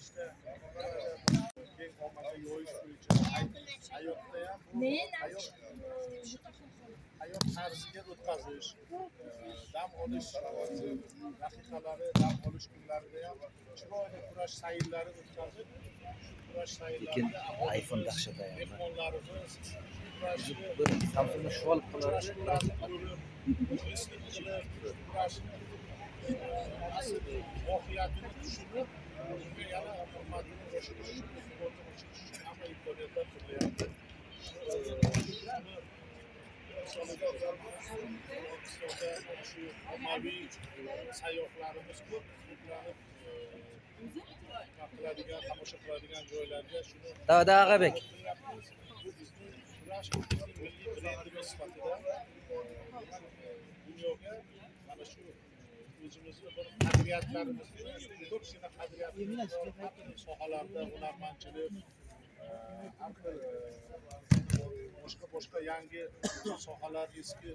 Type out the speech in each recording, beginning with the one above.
işte keng ommaga yoyish bo'yicha hayotda ham bu hayot tarziga o'tkazish, dam olish daqiqalari, dam olish kunlarida ham chiroyli kurash sayrlari o'tkazib, kurash sayrlarida iPhone dahshat ayol. mehmonlarimiz kurashni Samsungni shu olib kurashni qolardi. ko'rib, muxlislik qilib, kurashni asl mohiyatini tushunib, unga yana hurmatini oshirish uchun, e'tiborini oshirish uchun hamma imkoniyatlar qilyapti. O'zbekistonda shu ommaviy sayyohlarimiz ko'p to'planib qiladigan, tomosha qiladigan joylarga shuni Da Agabek. qilyapmiz. Bu bizning kurash bizning milliy brendimiz sifatida dunyoga mana shu o'zimizni bir qadriyatlarimizni, ko'pgina qadriyatlarimiz har xil sohalarda hunarmandchilik, har xil boshqa yangi sohalar, eski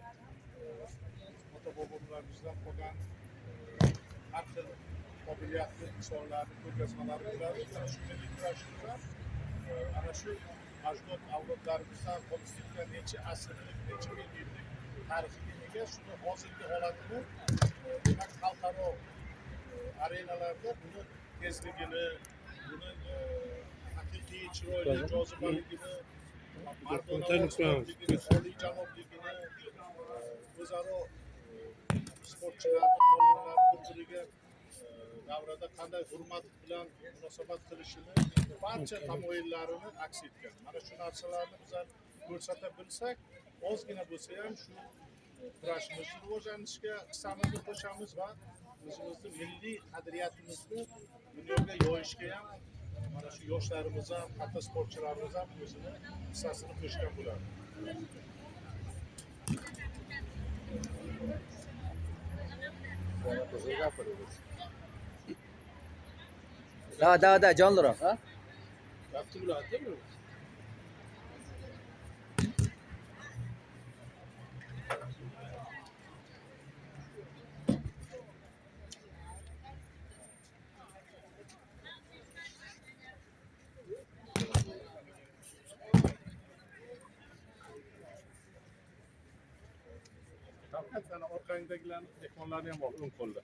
ota bobolarimizdan qolgan har xil qobiliyatli insonlarni ko'rgazmalari bo'ladi. Mana shu milliy kurashimiz ana shu ajdod avlodlarimizdan qolib ketgan necha asrlik, necha ming yillik tarixiga ega. Shuni hozirgi holatini demak xalqaro arenalarda buni tezligini, buni haqiqiy chiroyli jozibaligini, mardonavozligini, oliyjanobligini, o'zaro sportchilarni bir-biriga davrada qanday hurmat bilan munosabat qilishini barcha tamoyillarini aks etgan. Mana shu narsalarni bizlar ko'rsata bilsak, ozgina bo'lsa ham shu kurashimizni rivojlanishiga hissamizni qo'shamiz va o'zimizni milliy qadriyatimizni dunyoga yoyishga ham mana shu yoshlarimiz ham, katta sportchilarimiz ham o'zini hissasini qo'shgan bo'ladi. Da jonliroq, ha? Yaxshi bo'ladi-ku. Faqat ana orqangdagilarni mehmonlarni ham ol, o'ng qo'lda.